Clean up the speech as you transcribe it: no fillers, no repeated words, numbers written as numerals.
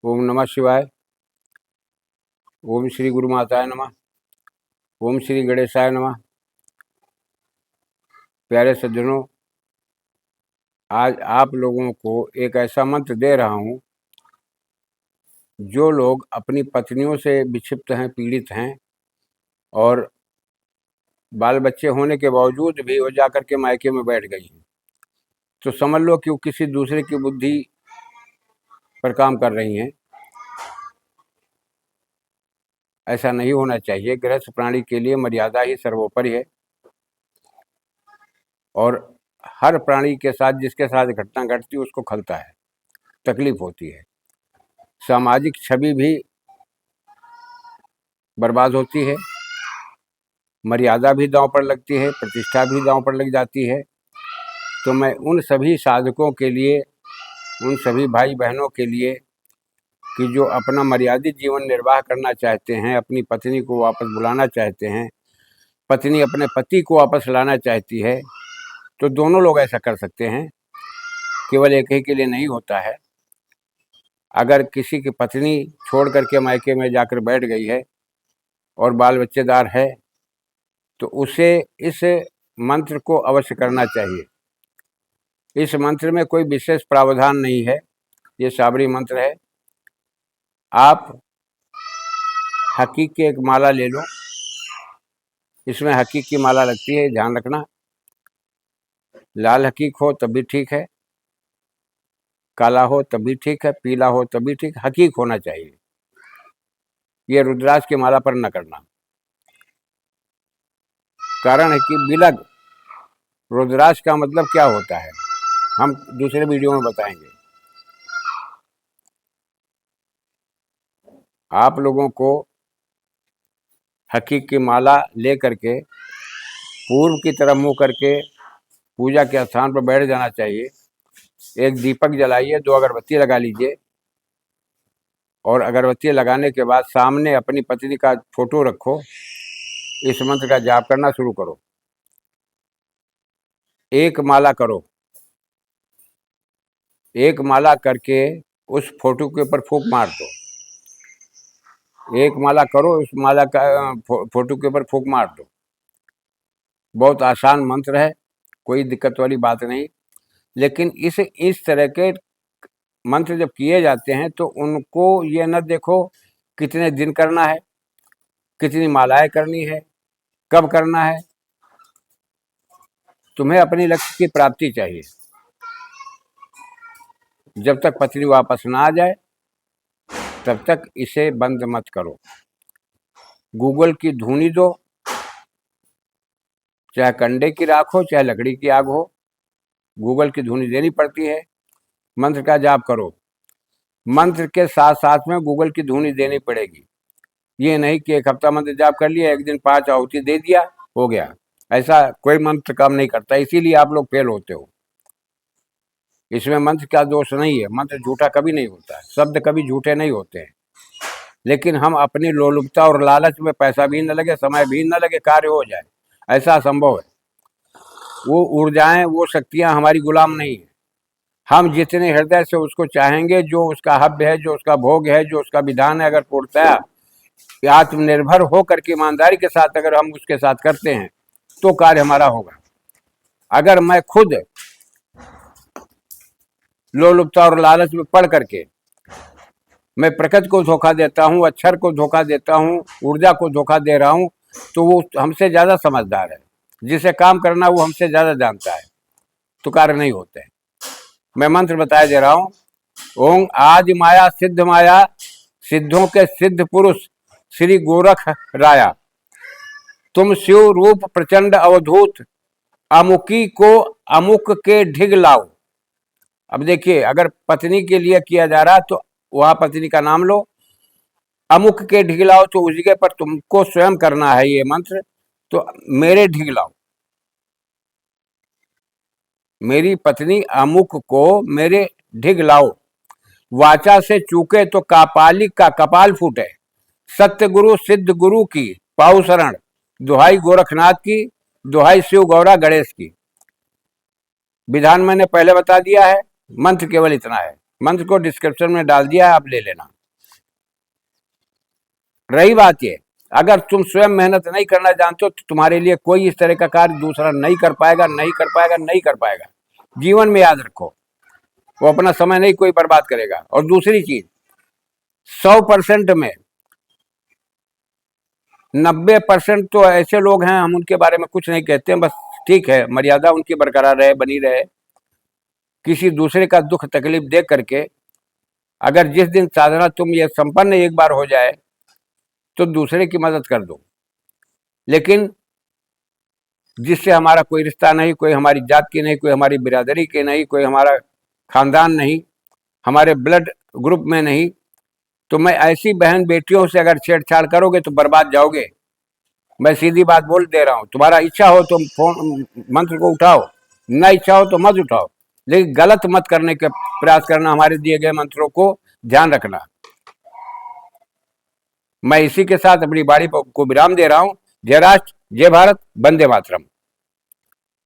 ओम नमः शिवाय। ओम श्री गुरु माताय नमः। ओम श्री गणेशाय नमः। प्यारे सज्जनों, आज आप लोगों को एक ऐसा मंत्र दे रहा हूं, जो लोग अपनी पत्नियों से विक्षिप्त हैं, पीड़ित हैं और बाल बच्चे होने के बावजूद भी वो जाकर के मायके में बैठ गई हैं, तो समझ लो कि वो किसी दूसरे की बुद्धि पर काम कर रही हैं। ऐसा नहीं होना चाहिए। गृहस्थ प्राणी के लिए मर्यादा ही सर्वोपरि है और हर प्राणी के साथ जिसके साथ घटना घटती है उसको खलता है, तकलीफ होती है, सामाजिक छवि भी बर्बाद होती है, मर्यादा भी दांव पर लगती है, प्रतिष्ठा भी दांव पर लग जाती है। तो मैं उन सभी साधकों के लिए, उन सभी भाई बहनों के लिए कि जो अपना मर्यादित जीवन निर्वाह करना चाहते हैं, अपनी पत्नी को वापस बुलाना चाहते हैं, पत्नी अपने पति को वापस लाना चाहती है, तो दोनों लोग ऐसा कर सकते हैं, केवल एक ही के लिए नहीं होता है। अगर किसी की पत्नी छोड़ करके मायके में जाकर बैठ गई है और बाल बच्चेदार है, तो उसे इस मंत्र को अवश्य करना चाहिए। इस मंत्र में कोई विशेष प्रावधान नहीं है, ये साबरी मंत्र है। आप हकीक की एक माला ले लो, इसमें हकीक की माला लगती है, ध्यान रखना। लाल हकीक हो तब भी ठीक है, काला हो तब भी ठीक है, पीला हो तब भी ठीक, हकीक होना चाहिए। ये रुद्राक्ष की माला पर न करना। कारण है कि बिलग, रुद्राक्ष का मतलब क्या होता है हम दूसरे वीडियो में बताएंगे। आप लोगों को हकीक की माला ले करके पूर्व की तरफ मुंह करके पूजा के स्थान पर बैठ जाना चाहिए। एक दीपक जलाइए, 2 अगरबत्ती लगा लीजिए और अगरबत्ती लगाने के बाद सामने अपनी पत्नी का फोटो रखो। इस मंत्र का जाप करना शुरू करो। एक माला करो, एक माला करके उस फोटो के ऊपर फूंक मार दो। एक माला करो, उस माला का फोटो के ऊपर फूंक मार दो। बहुत आसान मंत्र है, कोई दिक्कत वाली बात नहीं। लेकिन इस तरह के मंत्र जब किए जाते हैं तो उनको ये न देखो कितने दिन करना है, कितनी मालाएं करनी है, कब करना है। तुम्हें अपनी लक्ष्य की प्राप्ति चाहिए। जब तक पत्नी वापस ना आ जाए तब तक इसे बंद मत करो। गूगल की धूनी दो, चाहे कंडे की राख हो चाहे लकड़ी की आग हो, गूगल की धूनी देनी पड़ती है। मंत्र का जाप करो, मंत्र के साथ साथ में गूगल की धूनी देनी पड़ेगी। ये नहीं कि एक हफ्ता मंत्र जाप कर लिया, एक दिन 5 आहुति दे दिया, हो गया। ऐसा कोई मंत्र काम नहीं करता, इसीलिए आप लोग फेल होते हो। इसमें मंत्र का दोष नहीं है, मंत्र झूठा कभी नहीं होता है, शब्द कभी झूठे नहीं होते हैं। लेकिन हम अपनी लोलुपता और लालच में पैसा भी न लगे, समय भी न लगे, कार्य हो जाए, ऐसा असंभव है। वो ऊर्जाएं, वो शक्तियां हमारी गुलाम नहीं है। हम जितने हृदय से उसको चाहेंगे, जो उसका हव्य है, जो उसका भोग है, जो उसका विधान है, अगर पूर्णतया आत्मनिर्भर होकर के ईमानदारी के साथ अगर हम उसके साथ करते हैं तो कार्य हमारा होगा। अगर मैं खुद लोलुपता और लालच में पड़ करके मैं प्रकृति को धोखा देता हूँ, अक्षर को धोखा देता हूँ, ऊर्जा को धोखा दे रहा हूँ, तो वो हमसे ज़्यादा समझदार है। जिसे काम करना वो हमसे ज़्यादा जानता है, तो कार्य नहीं होते हैं। मैं मंत्र बताया दे रहा हूँ। ओम आदि माया सिद्ध माया, सिद्धों के सिद्ध पुरुष श्री गोरख राया, तुम शिव रूप प्रचंड अवधूत, अमुकी को अमुक के ढिग लाओ। अब देखिए, अगर पत्नी के लिए किया जा रहा तो वहां पत्नी का नाम लो, अमुक के ढिग लाओ तो उस जगह पर तुमको स्वयं करना है ये मंत्र। तो मेरे ढिग लाओ, मेरी पत्नी अमुक को मेरे ढिग लाओ, वाचा से चूके तो कापालिक का कपाल फूटे, सत्य गुरु सिद्ध गुरु की पाहु शरण, दुहाई गोरखनाथ की, दुहाई शिव गौरा गणेश की। विधान मैंने पहले बता दिया है, मंत्र केवल इतना है। मंत्र को डिस्क्रिप्शन में डाल दिया है, आप ले लेना। रही बात ये, अगर तुम स्वयं मेहनत नहीं करना जानते हो तो तुम्हारे लिए कोई इस तरह का कार्य दूसरा नहीं कर पाएगा, नहीं कर पाएगा, नहीं कर पाएगा। जीवन में याद रखो, वो अपना समय नहीं कोई बर्बाद करेगा। और दूसरी चीज, 100% में 90% तो ऐसे लोग हैं, हम उनके बारे में कुछ नहीं कहते हैं, बस ठीक है, मर्यादा उनकी बरकरार रहे, बनी रहे। किसी दूसरे का दुख तकलीफ देख करके, अगर जिस दिन साधना तुम ये संपन्न एक बार हो जाए तो दूसरे की मदद कर दो। लेकिन जिससे हमारा कोई रिश्ता नहीं, कोई हमारी जात की नहीं, कोई हमारी बिरादरी की नहीं, कोई हमारा खानदान नहीं, हमारे ब्लड ग्रुप में नहीं, तो मैं ऐसी बहन बेटियों से अगर छेड़छाड़ करोगे तो बर्बाद जाओगे। मैं सीधी बात बोल दे रहा हूँ। तुम्हारा इच्छा हो तो फोन मंत्र को उठाओ, ना इच्छा हो तो मत उठाओ, लेकिन गलत मत करने का प्रयास करना। हमारे दिए गए मंत्रों को ध्यान रखना। मैं इसी के साथ अपनी बाड़ी को विराम दे रहा हूँ। जय राष्ट्र, जय भारत, वंदे मातरम।